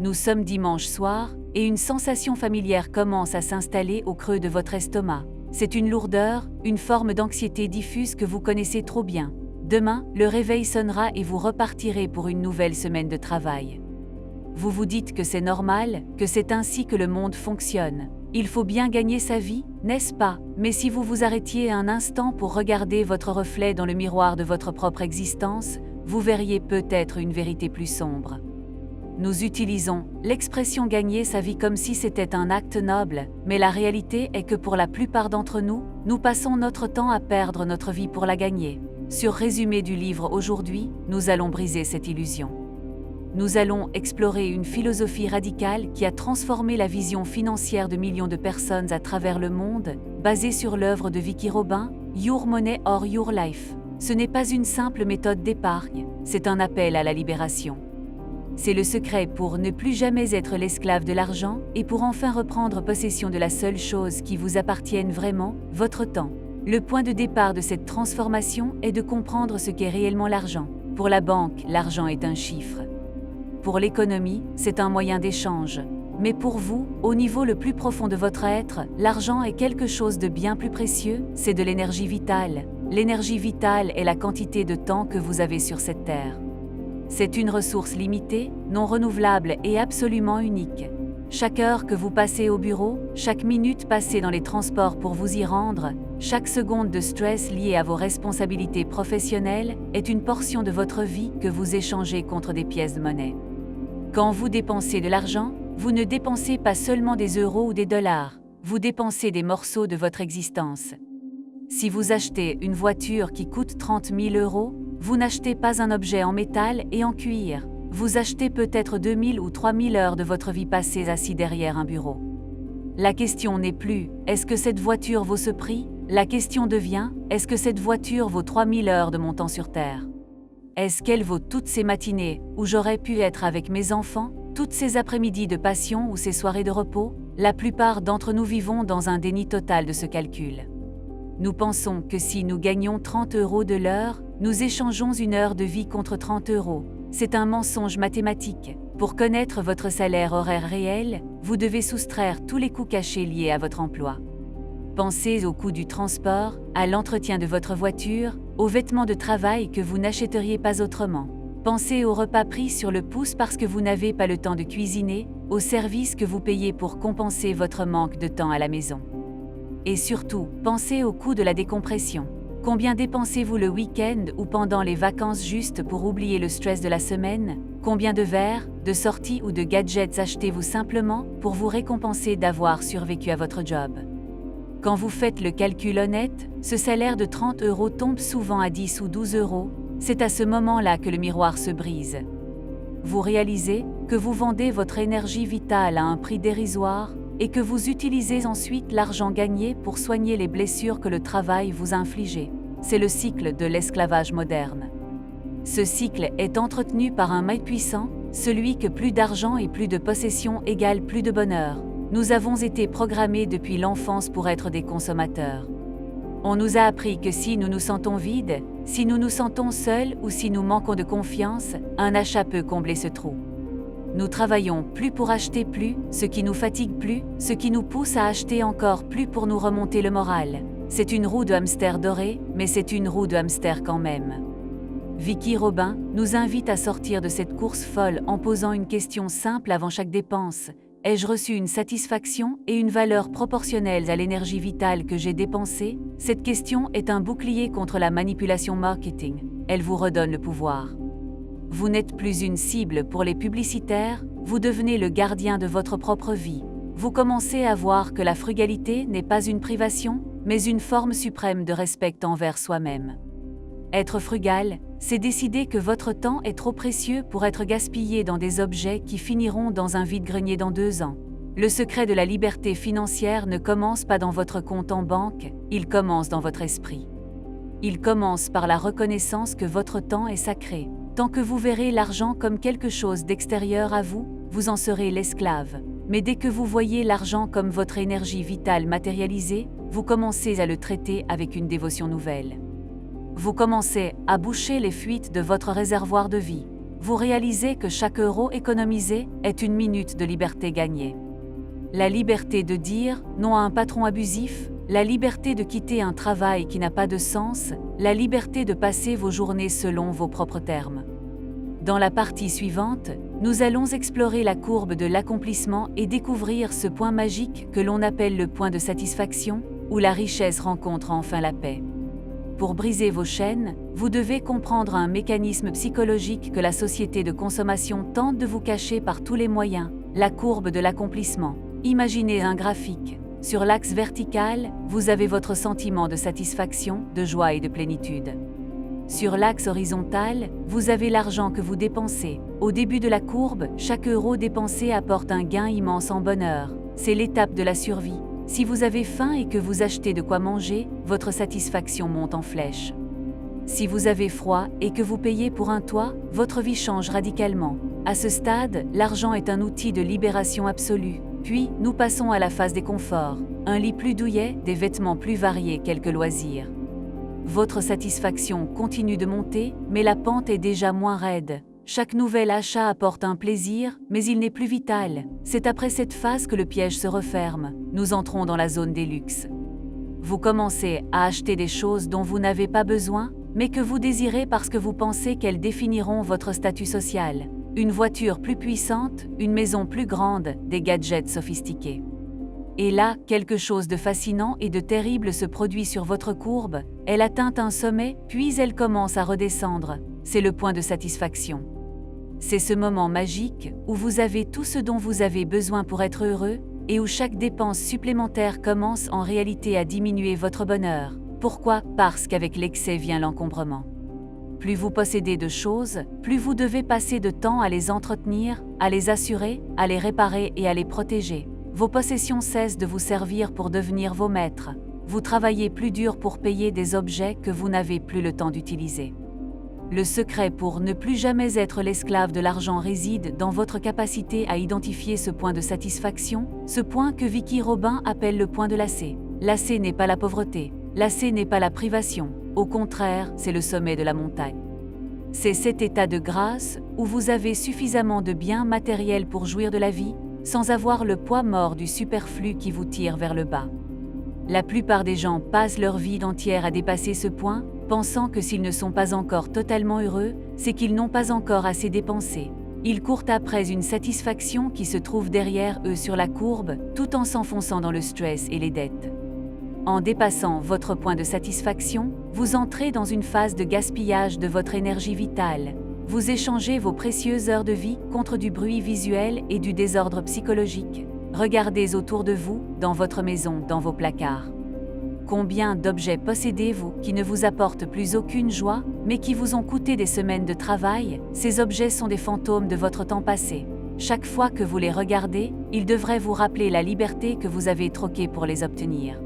Nous sommes dimanche soir, et une sensation familière commence à s'installer au creux de votre estomac. C'est une lourdeur, une forme d'anxiété diffuse que vous connaissez trop bien. Demain, le réveil sonnera et vous repartirez pour une nouvelle semaine de travail. Vous vous dites que c'est normal, que c'est ainsi que le monde fonctionne. Il faut bien gagner sa vie, n'est-ce pas? Mais si vous vous arrêtiez un instant pour regarder votre reflet dans le miroir de votre propre existence, vous verriez peut-être une vérité plus sombre. Nous utilisons l'expression « gagner sa vie » comme si c'était un acte noble, mais la réalité est que pour la plupart d'entre nous, nous passons notre temps à perdre notre vie pour la gagner. Sur résumé du livre aujourd'hui, nous allons briser cette illusion. Nous allons explorer une philosophie radicale qui a transformé la vision financière de millions de personnes à travers le monde, basée sur l'œuvre de Vicki Robin, Your Money or Your Life. Ce n'est pas une simple méthode d'épargne, c'est un appel à la libération. C'est le secret pour ne plus jamais être l'esclave de l'argent et pour enfin reprendre possession de la seule chose qui vous appartienne vraiment, votre temps. Le point de départ de cette transformation est de comprendre ce qu'est réellement l'argent. Pour la banque, l'argent est un chiffre. Pour l'économie, c'est un moyen d'échange. Mais pour vous, au niveau le plus profond de votre être, l'argent est quelque chose de bien plus précieux, c'est de l'énergie vitale. L'énergie vitale est la quantité de temps que vous avez sur cette terre. C'est une ressource limitée, non renouvelable et absolument unique. Chaque heure que vous passez au bureau, chaque minute passée dans les transports pour vous y rendre, chaque seconde de stress liée à vos responsabilités professionnelles est une portion de votre vie que vous échangez contre des pièces de monnaie. Quand vous dépensez de l'argent, vous ne dépensez pas seulement des euros ou des dollars, vous dépensez des morceaux de votre existence. Si vous achetez une voiture qui coûte 30 000 €, vous n'achetez pas un objet en métal et en cuir. Vous achetez peut-être 2000 ou 3000 heures de votre vie passées assis derrière un bureau. La question n'est plus « est-ce que cette voiture vaut ce prix ?» La question devient « est-ce que cette voiture vaut 3000 heures de mon temps sur Terre ?» Est-ce qu'elle vaut toutes ces matinées où j'aurais pu être avec mes enfants, toutes ces après-midi de passion ou ces soirées de repos? La plupart d'entre nous vivons dans un déni total de ce calcul. Nous pensons que si nous gagnons 30 € de l'heure, nous échangeons une heure de vie contre 30 €. C'est un mensonge mathématique. Pour connaître votre salaire horaire réel, vous devez soustraire tous les coûts cachés liés à votre emploi. Pensez au coût du transport, à l'entretien de votre voiture, aux vêtements de travail que vous n'achèteriez pas autrement. Pensez aux repas pris sur le pouce parce que vous n'avez pas le temps de cuisiner, aux services que vous payez pour compenser votre manque de temps à la maison. Et surtout, pensez au coût de la décompression. Combien dépensez-vous le week-end ou pendant les vacances juste pour oublier le stress de la semaine? Combien de verres, de sorties ou de gadgets achetez-vous simplement pour vous récompenser d'avoir survécu à votre job? Quand vous faites le calcul honnête, ce salaire de 30 € tombe souvent à 10 ou 12 €. C'est à ce moment-là que le miroir se brise. Vous réalisez que vous vendez votre énergie vitale à un prix dérisoire et que vous utilisez ensuite l'argent gagné pour soigner les blessures que le travail vous a infligées. C'est le cycle de l'esclavage moderne. Ce cycle est entretenu par un mal puissant, celui que plus d'argent et plus de possession égale plus de bonheur. Nous avons été programmés depuis l'enfance pour être des consommateurs. On nous a appris que si nous nous sentons vides, si nous nous sentons seuls ou si nous manquons de confiance, un achat peut combler ce trou. Nous travaillons plus pour acheter plus, ce qui nous fatigue plus, ce qui nous pousse à acheter encore plus pour nous remonter le moral. C'est une roue de hamster dorée, mais c'est une roue de hamster quand même. Vicki Robin nous invite à sortir de cette course folle en posant une question simple avant chaque dépense. Ai-je reçu une satisfaction et une valeur proportionnelles à l'énergie vitale que j'ai dépensée? Cette question est un bouclier contre la manipulation marketing. Elle vous redonne le pouvoir. Vous n'êtes plus une cible pour les publicitaires, vous devenez le gardien de votre propre vie. Vous commencez à voir que la frugalité n'est pas une privation, mais une forme suprême de respect envers soi-même. Être frugal, c'est décider que votre temps est trop précieux pour être gaspillé dans des objets qui finiront dans un vide-grenier dans 2 ans. Le secret de la liberté financière ne commence pas dans votre compte en banque, il commence dans votre esprit. Il commence par la reconnaissance que votre temps est sacré. Tant que vous verrez l'argent comme quelque chose d'extérieur à vous, vous en serez l'esclave. Mais dès que vous voyez l'argent comme votre énergie vitale matérialisée, vous commencez à le traiter avec une dévotion nouvelle. Vous commencez à boucher les fuites de votre réservoir de vie. vous réalisez que chaque euro économisé est une minute de liberté gagnée. La liberté de dire non à un patron abusif, la liberté de quitter un travail qui n'a pas de sens, la liberté de passer vos journées selon vos propres termes. Dans la partie suivante, nous allons explorer la courbe de l'accomplissement et découvrir ce point magique que l'on appelle le point de satisfaction, où la richesse rencontre enfin la paix. Pour briser vos chaînes, vous devez comprendre un mécanisme psychologique que la société de consommation tente de vous cacher par tous les moyens, la courbe de l'accomplissement. Imaginez un graphique. Sur l'axe vertical, vous avez votre sentiment de satisfaction, de joie et de plénitude. Sur l'axe horizontal, vous avez l'argent que vous dépensez. Au début de la courbe, chaque euro dépensé apporte un gain immense en bonheur. C'est l'étape de la survie. Si vous avez faim et que vous achetez de quoi manger, votre satisfaction monte en flèche. Si vous avez froid et que vous payez pour un toit, votre vie change radicalement. À ce stade, l'argent est un outil de libération absolue. Puis, nous passons à la phase des conforts. Un lit plus douillet, des vêtements plus variés, quelques loisirs. Votre satisfaction continue de monter, mais la pente est déjà moins raide. Chaque nouvel achat apporte un plaisir, mais il n'est plus vital. C'est après cette phase que le piège se referme. Nous entrons dans la zone des luxes. Vous commencez à acheter des choses dont vous n'avez pas besoin, mais que vous désirez parce que vous pensez qu'elles définiront votre statut social. Une voiture plus puissante, une maison plus grande, des gadgets sophistiqués. Et là, quelque chose de fascinant et de terrible se produit sur votre courbe. Elle atteint un sommet, puis elle commence à redescendre. C'est le point de satisfaction. C'est ce moment magique où vous avez tout ce dont vous avez besoin pour être heureux et où chaque dépense supplémentaire commence en réalité à diminuer votre bonheur. Pourquoi ? Parce qu'avec l'excès vient l'encombrement. Plus vous possédez de choses, plus vous devez passer de temps à les entretenir, à les assurer, à les réparer et à les protéger. Vos possessions cessent de vous servir pour devenir vos maîtres. Vous travaillez plus dur pour payer des objets que vous n'avez plus le temps d'utiliser. Le secret pour ne plus jamais être l'esclave de l'argent réside dans votre capacité à identifier ce point de satisfaction, ce point que Vicki Robin appelle le point de lacet. Lacet n'est pas la pauvreté, lacet n'est pas la privation. Au contraire, c'est le sommet de la montagne. C'est cet état de grâce où vous avez suffisamment de biens matériels pour jouir de la vie, sans avoir le poids mort du superflu qui vous tire vers le bas. La plupart des gens passent leur vie entière à dépasser ce point, pensant que s'ils ne sont pas encore totalement heureux, c'est qu'ils n'ont pas encore assez dépensé. Ils courent après une satisfaction qui se trouve derrière eux sur la courbe, tout en s'enfonçant dans le stress et les dettes. En dépassant votre point de satisfaction, vous entrez dans une phase de gaspillage de votre énergie vitale. Vous échangez vos précieuses heures de vie contre du bruit visuel et du désordre psychologique. Regardez autour de vous, dans votre maison, dans vos placards. Combien d'objets possédez-vous qui ne vous apportent plus aucune joie, mais qui vous ont coûté des semaines de travail? Ces objets sont des fantômes de votre temps passé. Chaque fois que vous les regardez, ils devraient vous rappeler la liberté que vous avez troquée pour les obtenir.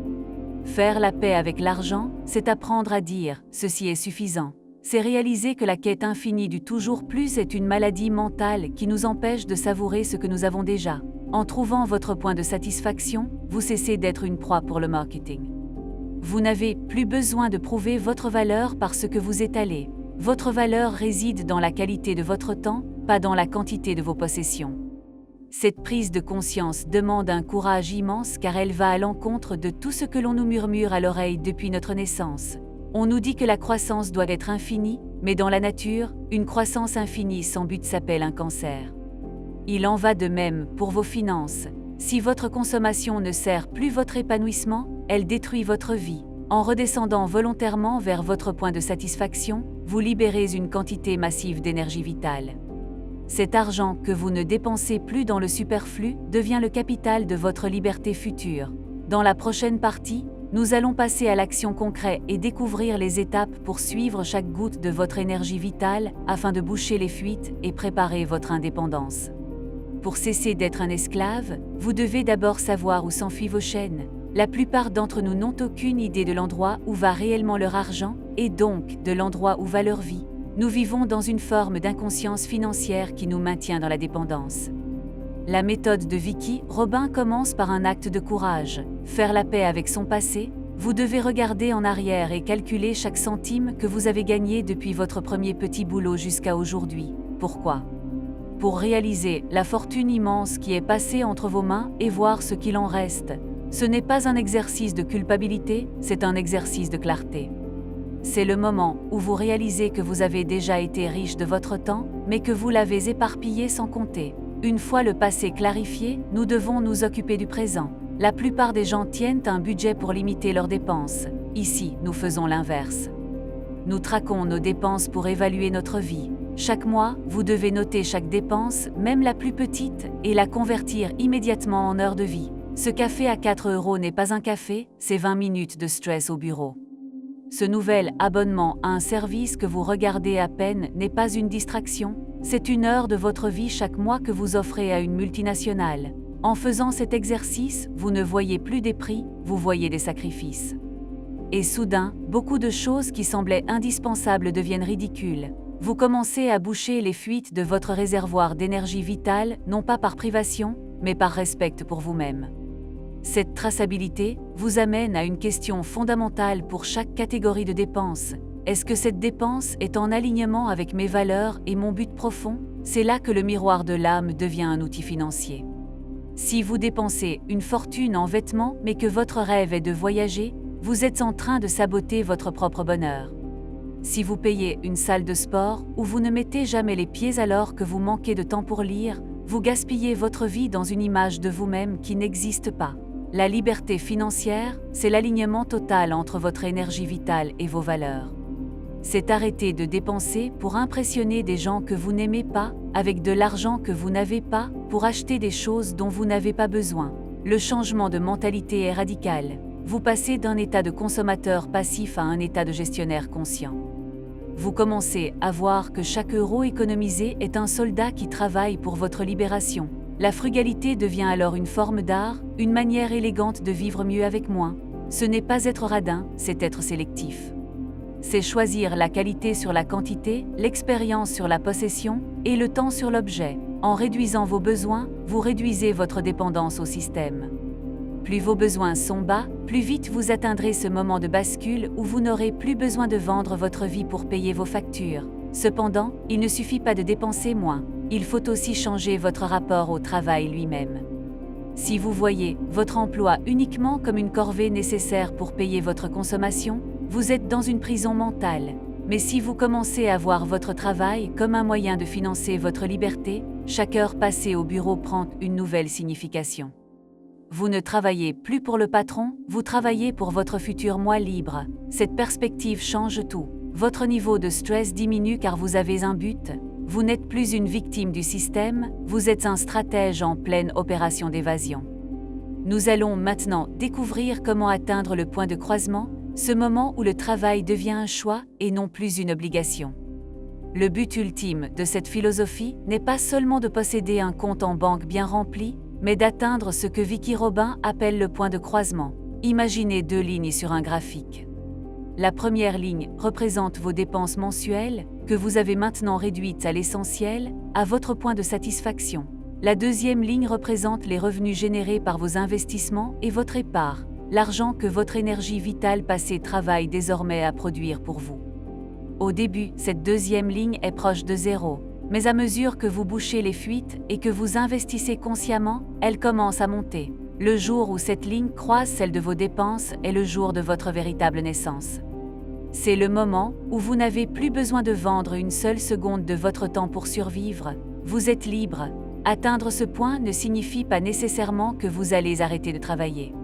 Faire la paix avec l'argent, c'est apprendre à dire « ceci est suffisant ». C'est réaliser que la quête infinie du toujours plus est une maladie mentale qui nous empêche de savourer ce que nous avons déjà. En trouvant votre point de satisfaction, vous cessez d'être une proie pour le marketing. Vous n'avez plus besoin de prouver votre valeur par ce que vous étalez. Votre valeur réside dans la qualité de votre temps, pas dans la quantité de vos possessions. Cette prise de conscience demande un courage immense car elle va à l'encontre de tout ce que l'on nous murmure à l'oreille depuis notre naissance. On nous dit que la croissance doit être infinie, mais dans la nature, une croissance infinie sans but s'appelle un cancer. Il en va de même pour vos finances. Si votre consommation ne sert plus votre épanouissement, elle détruit votre vie. En redescendant volontairement vers votre point de satisfaction, vous libérez une quantité massive d'énergie vitale. Cet argent que vous ne dépensez plus dans le superflu devient le capital de votre liberté future. Dans la prochaine partie, nous allons passer à l'action concrète et découvrir les étapes pour suivre chaque goutte de votre énergie vitale afin de boucher les fuites et préparer votre indépendance. Pour cesser d'être un esclave, vous devez d'abord savoir où s'enfuient vos chaînes. La plupart d'entre nous n'ont aucune idée de l'endroit où va réellement leur argent, et donc de l'endroit où va leur vie. Nous vivons dans une forme d'inconscience financière qui nous maintient dans la dépendance. La méthode de Vicki Robin commence par un acte de courage. Faire la paix avec son passé, vous devez regarder en arrière et calculer chaque centime que vous avez gagné depuis votre premier petit boulot jusqu'à aujourd'hui. Pourquoi? Pour réaliser la fortune immense qui est passée entre vos mains et voir ce qu'il en reste. Ce n'est pas un exercice de culpabilité, c'est un exercice de clarté. C'est le moment où vous réalisez que vous avez déjà été riche de votre temps, mais que vous l'avez éparpillé sans compter. Une fois le passé clarifié, nous devons nous occuper du présent. La plupart des gens tiennent un budget pour limiter leurs dépenses. Ici, nous faisons l'inverse. Nous traquons nos dépenses pour évaluer notre vie. Chaque mois, vous devez noter chaque dépense, même la plus petite, et la convertir immédiatement en heures de vie. Ce café à 4 € n'est pas un café, c'est 20 minutes de stress au bureau. Ce nouvel abonnement à un service que vous regardez à peine n'est pas une distraction, c'est une heure de votre vie chaque mois que vous offrez à une multinationale. En faisant cet exercice, vous ne voyez plus des prix, vous voyez des sacrifices. Et soudain, beaucoup de choses qui semblaient indispensables deviennent ridicules. Vous commencez à boucher les fuites de votre réservoir d'énergie vitale, non pas par privation, mais par respect pour vous-même. Cette traçabilité vous amène à une question fondamentale pour chaque catégorie de dépenses. Est-ce que cette dépense est en alignement avec mes valeurs et mon but profond? C'est là que le miroir de l'âme devient un outil financier. Si vous dépensez une fortune en vêtements mais que votre rêve est de voyager, vous êtes en train de saboter votre propre bonheur. Si vous payez une salle de sport où vous ne mettez jamais les pieds alors que vous manquez de temps pour lire, vous gaspillez votre vie dans une image de vous-même qui n'existe pas. La liberté financière, c'est l'alignement total entre votre énergie vitale et vos valeurs. C'est arrêter de dépenser pour impressionner des gens que vous n'aimez pas, avec de l'argent que vous n'avez pas, pour acheter des choses dont vous n'avez pas besoin. Le changement de mentalité est radical. Vous passez d'un état de consommateur passif à un état de gestionnaire conscient. Vous commencez à voir que chaque euro économisé est un soldat qui travaille pour votre libération. La frugalité devient alors une forme d'art, une manière élégante de vivre mieux avec moins. Ce n'est pas être radin, c'est être sélectif. C'est choisir la qualité sur la quantité, l'expérience sur la possession et le temps sur l'objet. En réduisant vos besoins, vous réduisez votre dépendance au système. Plus vos besoins sont bas, plus vite vous atteindrez ce moment de bascule où vous n'aurez plus besoin de vendre votre vie pour payer vos factures. Cependant, il ne suffit pas de dépenser moins. Il faut aussi changer votre rapport au travail lui-même. Si vous voyez votre emploi uniquement comme une corvée nécessaire pour payer votre consommation, vous êtes dans une prison mentale. Mais si vous commencez à voir votre travail comme un moyen de financer votre liberté, chaque heure passée au bureau prend une nouvelle signification. Vous ne travaillez plus pour le patron, vous travaillez pour votre futur moi libre. Cette perspective change tout. Votre niveau de stress diminue car vous avez un but. Vous n'êtes plus une victime du système, vous êtes un stratège en pleine opération d'évasion. Nous allons maintenant découvrir comment atteindre le point de croisement, ce moment où le travail devient un choix et non plus une obligation. Le but ultime de cette philosophie n'est pas seulement de posséder un compte en banque bien rempli, mais d'atteindre ce que Vicki Robin appelle le point de croisement. Imaginez deux lignes sur un graphique. La première ligne représente vos dépenses mensuelles, que vous avez maintenant réduites à l'essentiel, à votre point de satisfaction. La deuxième ligne représente les revenus générés par vos investissements et votre épargne, l'argent que votre énergie vitale passée travaille désormais à produire pour vous. Au début, cette deuxième ligne est proche de zéro, mais à mesure que vous bouchez les fuites et que vous investissez consciemment, elle commence à monter. Le jour où cette ligne croise celle de vos dépenses est le jour de votre véritable naissance. C'est le moment où vous n'avez plus besoin de vendre une seule seconde de votre temps pour survivre. Vous êtes libre. Atteindre ce point ne signifie pas nécessairement que vous allez arrêter de travailler.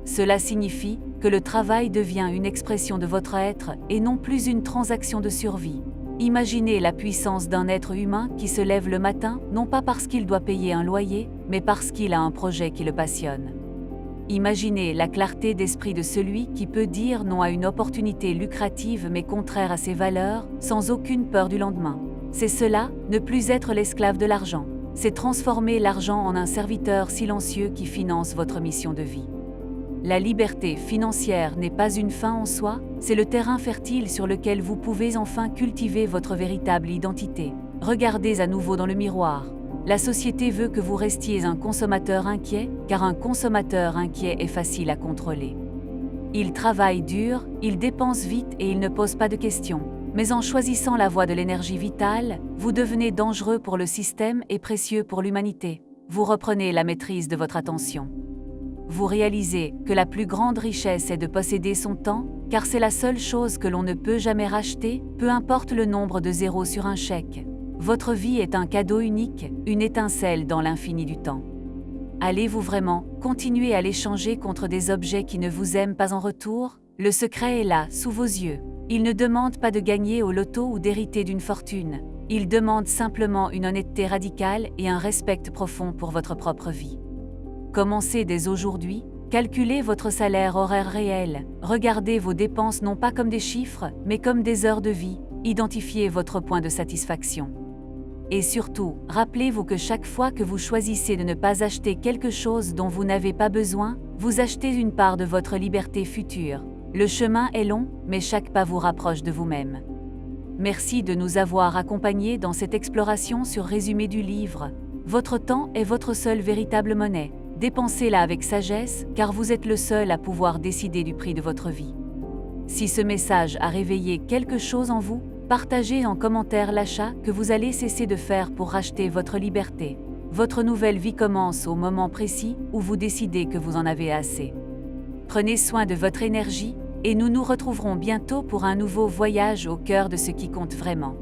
Cela signifie que le travail devient une expression de votre être et non plus une transaction de survie. Imaginez la puissance d'un être humain qui se lève le matin, non pas parce qu'il doit payer un loyer, mais parce qu'il a un projet qui le passionne. Imaginez la clarté d'esprit de celui qui peut dire non à une opportunité lucrative mais contraire à ses valeurs, sans aucune peur du lendemain. C'est cela, ne plus être l'esclave de l'argent. C'est transformer l'argent en un serviteur silencieux qui finance votre mission de vie. La liberté financière n'est pas une fin en soi, c'est le terrain fertile sur lequel vous pouvez enfin cultiver votre véritable identité. Regardez à nouveau dans le miroir. La société veut que vous restiez un consommateur inquiet, car un consommateur inquiet est facile à contrôler. Il travaille dur, il dépense vite et il ne pose pas de questions. Mais en choisissant la voie de l'énergie vitale, vous devenez dangereux pour le système et précieux pour l'humanité. Vous reprenez la maîtrise de votre attention. Vous réalisez que la plus grande richesse est de posséder son temps, car c'est la seule chose que l'on ne peut jamais racheter, peu importe le nombre de zéros sur un chèque. Votre vie est un cadeau unique, une étincelle dans l'infini du temps. Allez-vous vraiment continuer à l'échanger contre des objets qui ne vous aiment pas en retour? Le secret est là, sous vos yeux. Il ne demande pas de gagner au loto ou d'hériter d'une fortune. Il demande simplement une honnêteté radicale et un respect profond pour votre propre vie. Commencez dès aujourd'hui, calculez votre salaire horaire réel, regardez vos dépenses non pas comme des chiffres, mais comme des heures de vie, identifiez votre point de satisfaction. Et surtout, rappelez-vous que chaque fois que vous choisissez de ne pas acheter quelque chose dont vous n'avez pas besoin, vous achetez une part de votre liberté future. Le chemin est long, mais chaque pas vous rapproche de vous-même. Merci de nous avoir accompagnés dans cette exploration sur Résumé du livre. Votre temps est votre seule véritable monnaie. Dépensez-la avec sagesse, car vous êtes le seul à pouvoir décider du prix de votre vie. Si ce message a réveillé quelque chose en vous, partagez en commentaire l'achat que vous allez cesser de faire pour racheter votre liberté. Votre nouvelle vie commence au moment précis où vous décidez que vous en avez assez. Prenez soin de votre énergie, et nous nous retrouverons bientôt pour un nouveau voyage au cœur de ce qui compte vraiment.